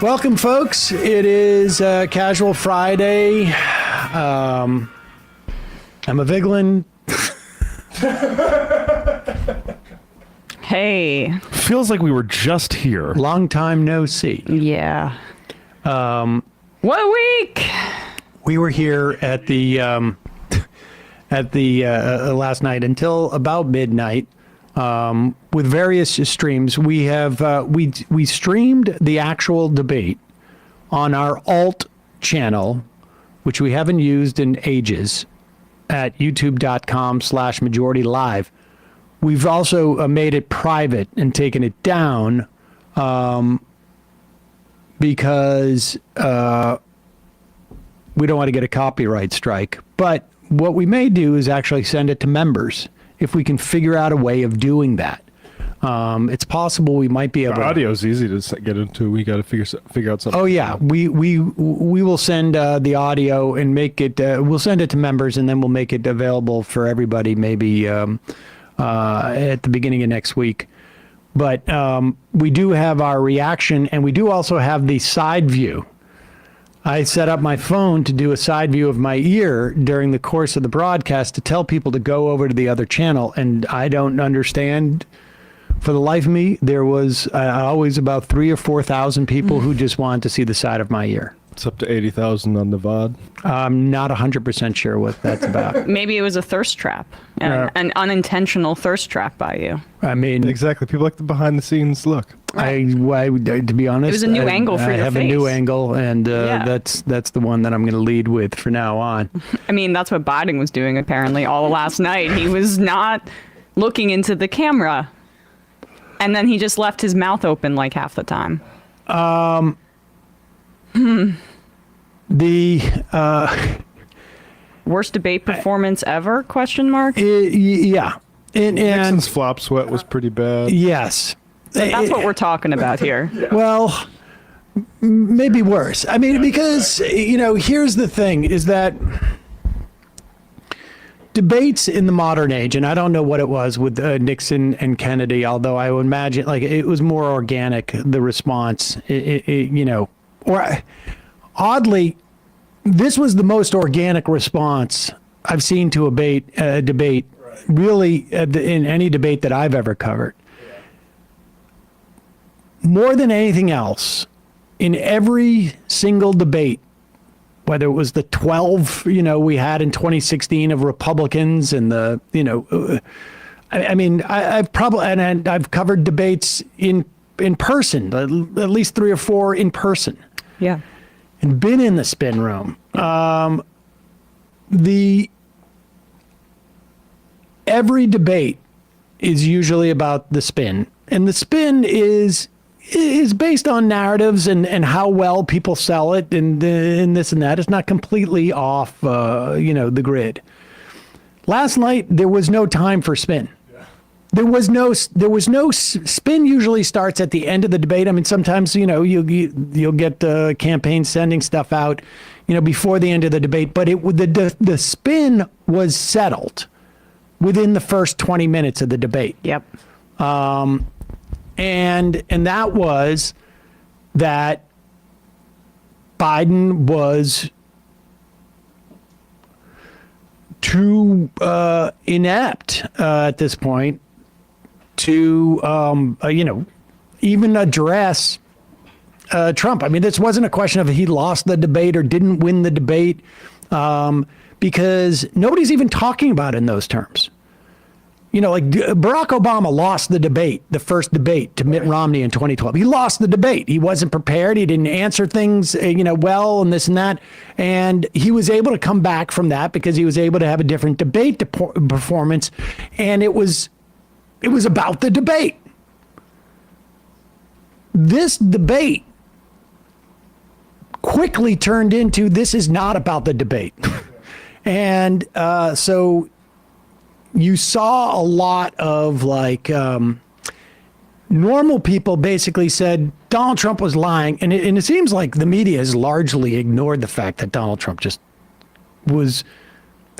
Welcome, folks. It is Casual Friday. I'm a Vigeland. Hey. Feels like we were just here. Long time no see. Yeah. What a week! We were here at the last night until about midnight with various streams. We have we streamed the actual debate on our alt channel, which we haven't used in ages, at youtube.com/majority live. We've also made it private and taken it down because we don't want to get a copyright strike. But what we may do is actually send it to members if we can figure out a way of doing that. It's possible we might be able. Audio is easy to get into. We got to figure out something. Oh yeah, we will send the audio and make it. We'll send it to members and then we'll make it available for everybody. Maybe at the beginning of next week. But we do have our reaction, and we do also have the side view. I set up my phone to do a side view of my ear during the course of the broadcast to tell people to go over to the other channel, and I don't understand. For the life of me, there was always about 3,000 or 4,000 people who just wanted to see the side of my ear. It's up to 80,000 on the VOD. I'm not 100% sure what that's about. Maybe it was a thirst trap, an unintentional thirst trap by you. I mean, Exactly. People like the behind the scenes look. I to be honest, It was a new angle for I your have face. a new angle, and Yeah. that's the one that I'm going to lead with for now on. I mean, that's what Biden was doing apparently all last night. He was not looking into the camera. And then he just left his mouth open like half the time. The Worst debate performance ever? Question mark. yeah, and Nixon's flop sweat was pretty bad. yes, That's what we're talking about here. well, maybe worse. I mean, because here's the thing: is that debates in the modern age, and I don't know what it was with Nixon and Kennedy, although I would imagine like it was more organic, the response, or oddly, this was the most organic response I've seen to a debate, really, in any debate that I've ever covered. More than anything else, in every single debate, whether it was the 12, we had in 2016 of Republicans and the, I've probably, and I've covered debates in person, at least 3 or 4 in person. Yeah. And been in the spin room. Every debate is usually about the spin, and the spin is based on narratives and how well people sell it and this and that. It's not completely off, the grid. Last night there was no time for spin. There was no spin. Usually starts at the end of the debate. I mean, sometimes you'll get campaigns sending stuff out, before the end of the debate. But the spin was settled within the first 20 minutes of the debate. Yep. And that was that Biden was too inept at this point to, even address Trump. I mean, this wasn't a question of he lost the debate or didn't win the debate, because nobody's even talking about it in those terms. Like Barack Obama lost the debate, the first debate to Mitt Romney in 2012. He lost the debate. He wasn't prepared. He didn't answer things, well, and this and that. And he was able to come back from that because he was able to have a different debate performance. And it was about the debate. This debate quickly turned into, this is not about the debate. And so you saw a lot of normal people basically said Donald Trump was lying. And it seems like the media has largely ignored the fact that Donald Trump just was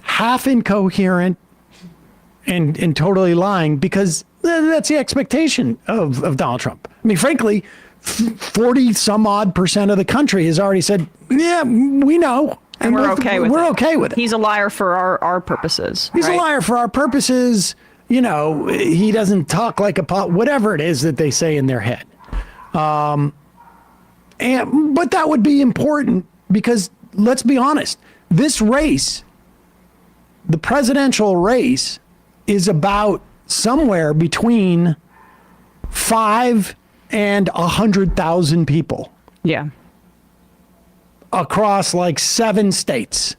half incoherent and totally lying, because that's the expectation of Donald Trump. I mean, frankly, 40 some odd percent of the country has already said, yeah, we know. And we're okay with it. We're okay with it. He's a liar for our purposes. He's right? a liar for our purposes. You know, he doesn't talk like a whatever it is that they say in their head. But that would be important because let's be honest, this race, the presidential race, is about somewhere between 5 and 100,000 people. Yeah. Across like 7 states.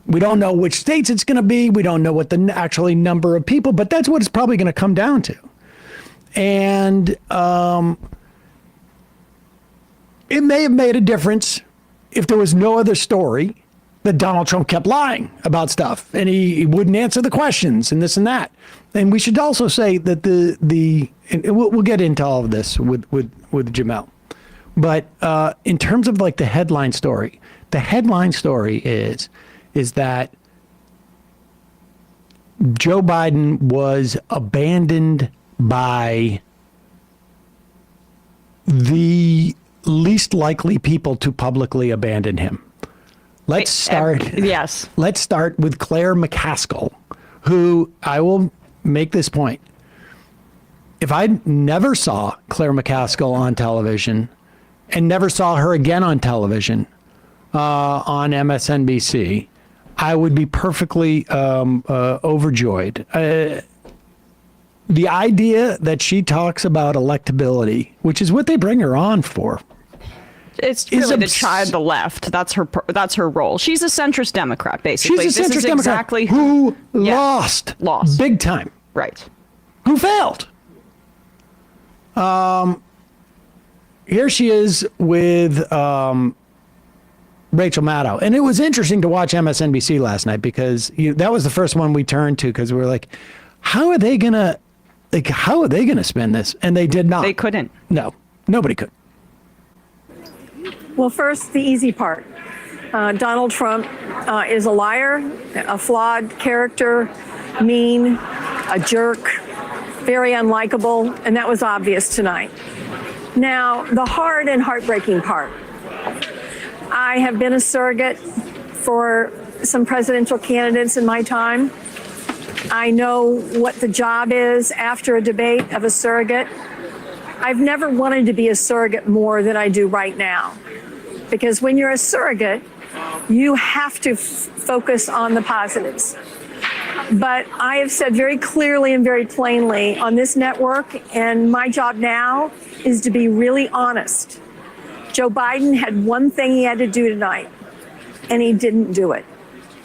We don't know which states it's going to be. We don't know what the actually number of people, but that's what it's probably going to come down to. And it may have made a difference if there was no other story that Donald Trump kept lying about stuff and he wouldn't answer the questions and this and that. And we should also say that and we'll get into all of this with Jamel. But in terms of like the headline story is that Joe Biden was abandoned by the least likely people to publicly abandon him. Let's start with Claire McCaskill, who I will make this point. If I never saw Claire McCaskill on television and never saw her again on television on MSNBC, I would be perfectly overjoyed. The idea that she talks about electability, which is what they bring her on for, it's really to chide the left. That's her role. She's a centrist Democrat, basically. She's a centrist Democrat exactly who lost big time. Right. Who failed. Here she is with Rachel Maddow. And it was interesting to watch MSNBC last night because that was the first one we turned to because we were like, how are they going to spin this? And they did not. They couldn't. No, nobody could. Well, first, the easy part. Donald Trump is a liar, a flawed character, mean, a jerk, very unlikable, and that was obvious tonight. Now, the hard and heartbreaking part. I have been a surrogate for some presidential candidates in my time. I know what the job is after a debate of a surrogate. I've never wanted to be a surrogate more than I do right now. Because when you're a surrogate, you have to focus on the positives. But I have said very clearly and very plainly on this network, and my job now is to be really honest. Joe Biden had one thing he had to do tonight, and he didn't do it.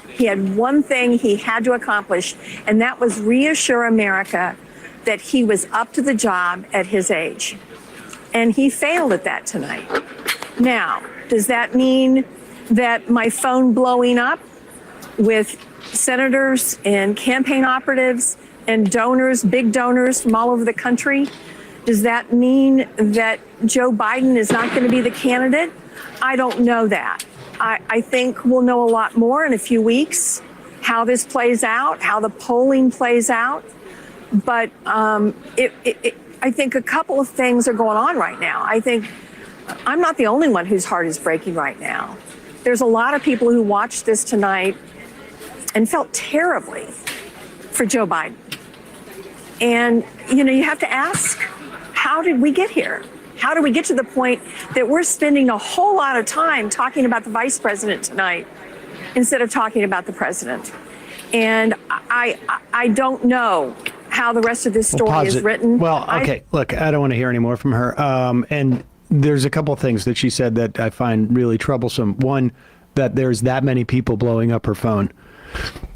He had one thing he had to accomplish, and that was reassure America that he was up to the job at his age. And he failed at that tonight. Now, does that mean that my phone blowing up with senators and campaign operatives and donors, big donors from all over the country, does that mean that Joe Biden is not going to be the candidate? I don't know that. I think we'll know a lot more in a few weeks, how this plays out, how the polling plays out. But I think a couple of things are going on right now. I think I'm not the only one whose heart is breaking right now. There's a lot of people who watched this tonight and felt terribly for Joe Biden. And, you have to ask, how did we get here? How do we get to the point that we're spending a whole lot of time talking about the vice president tonight instead of talking about the president? And I don't know how the rest of this story is written. Well, okay, look, I don't want to hear any more from her. And there's a couple of things that she said that I find really troublesome. One, that there's that many people blowing up her phone.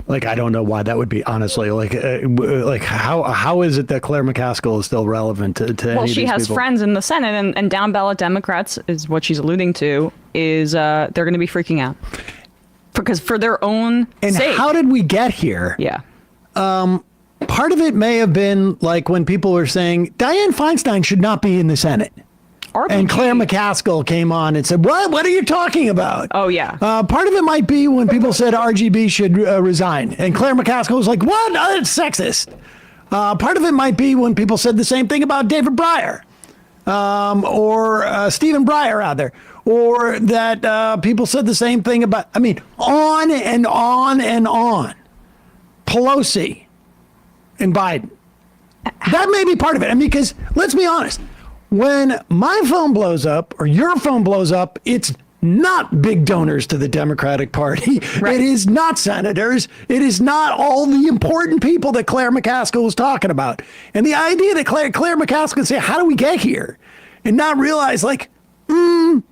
Like, I don't know why that would be, honestly. Like how is it that Claire McCaskill is still relevant to any of these people? Well, she has friends in the Senate, and down ballot Democrats is what she's alluding to, is they're going to be freaking out. Because for their own sake. And how did we get here? Yeah. Part of it may have been like when people were saying Dianne Feinstein should not be in the Senate. RBG. And Claire McCaskill came on and said, what are you talking about? Oh, yeah. Part of it might be when people said RGB should resign. And Claire McCaskill was like, what? Oh, it's sexist. Part of it might be when people said the same thing about David Breyer. or Stephen Breyer out there, or that people said the same thing about, I mean, on and on and on. Pelosi and Biden. That may be part of it. I mean, because let's be honest, when my phone blows up or your phone blows up, it's not big donors to the Democratic Party. Right. It is not senators. It is not all the important people that Claire McCaskill was talking about. And the idea that Claire McCaskill would say, how do we get here? And not realize like, me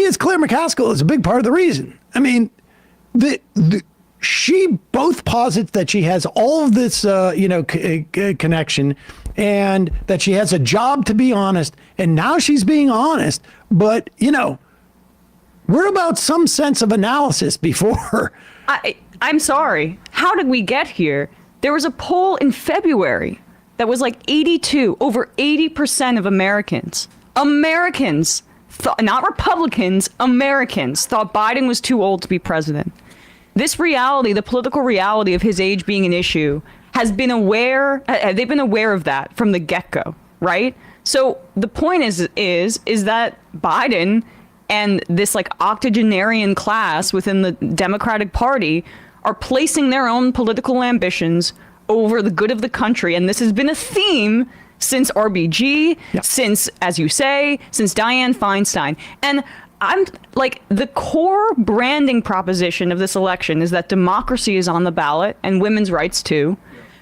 as Claire McCaskill is a big part of the reason. I mean, she both posits that she has all of this, connection and that she has a job to be honest. And now she's being honest. But, we're about some sense of analysis before. I'm sorry. How did we get here? There was a poll in February that was like over 80% of Americans, not Republicans, Americans thought Biden was too old to be president. This reality, the political reality of his age being an issue, they've been aware of that from the get-go, right? So the point is that Biden and this like octogenarian class within the Democratic Party are placing their own political ambitions over the good of the country. And this has been a theme since RBG, since, as you say, since Dianne Feinstein. And I'm like, the core branding proposition of this election is that democracy is on the ballot and women's rights too,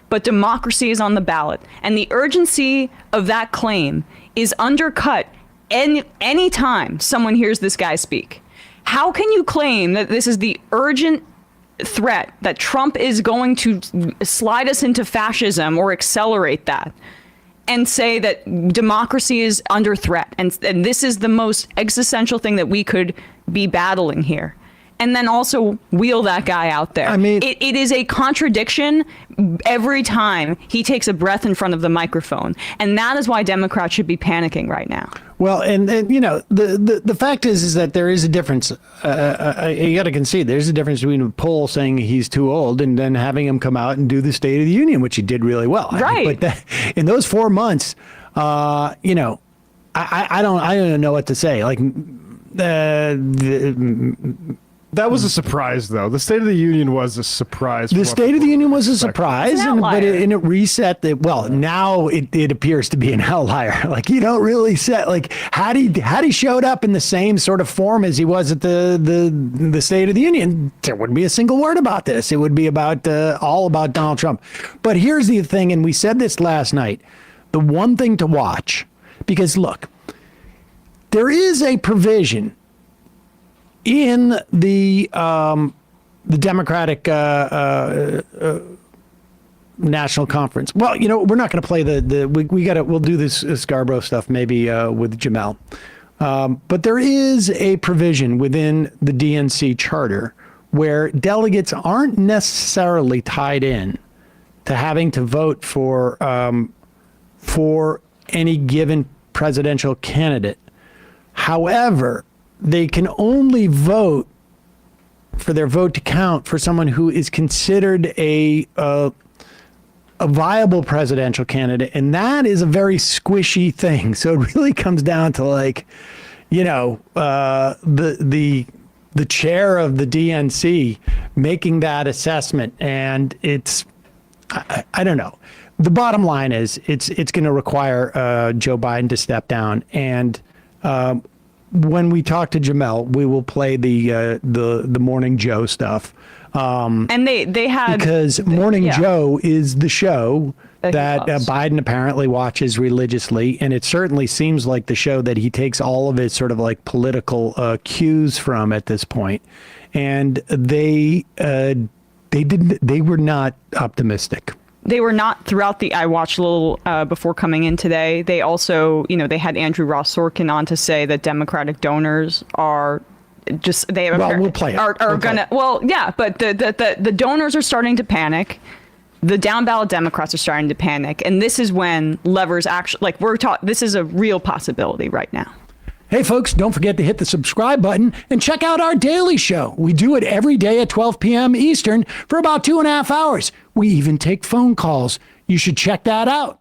but democracy is on the ballot. And the urgency of that claim is undercut any time someone hears this guy speak. How can you claim that this is the urgent threat that Trump is going to slide us into fascism or accelerate that, and say that democracy is under threat and this is the most existential thing that we could be battling here, and then also wheel that guy out there? I mean, it is a contradiction every time he takes a breath in front of the microphone, and that is why Democrats should be panicking right now. Well, and the fact is that there is a difference. You got to concede there's a difference between a poll saying he's too old and then having him come out and do the State of the Union, which he did really well. Right. But in those 4 months, I don't know what to say. Like, that was a surprise, though. The State of the Union was a surprise. The State of the Union was a surprise, but it reset the. Well, now it appears to be an outlier. Like, you don't really set like had he showed up in the same sort of form as he was at the State of the Union, there wouldn't be a single word about this. It would be about all about Donald Trump. But here's the thing, and we said this last night: the one thing to watch, because look, there is a provision in the Democratic National Conference. Well, we're not going to play we'll do this Scarborough stuff maybe with Jamel. But there is a provision within the DNC charter where delegates aren't necessarily tied in to having to vote for any given presidential candidate. However, they can only vote for their vote to count for someone who is considered a viable presidential candidate. And that is a very squishy thing. So it really comes down to like, the chair of the DNC making that assessment. And it's, I don't know. The bottom line is it's going to require Joe Biden to step down. And, when we talk to Jamel, we will play the Morning Joe stuff. And they had, because Morning Joe is the show that Biden apparently watches religiously, and it certainly seems like the show that he takes all of his sort of like political cues from at this point. And they were not optimistic. They were not throughout I watched a little before coming in today. They also, they had Andrew Ross Sorkin on to say that Democratic donors are just, we'll play it. But the donors are starting to panic. The down ballot Democrats are starting to panic. And this is when levers actually, this is a real possibility right now. Hey, folks, don't forget to hit the subscribe button and check out our daily show. We do it every day at 12 p.m. Eastern for about 2.5 hours. We even take phone calls. You should check that out.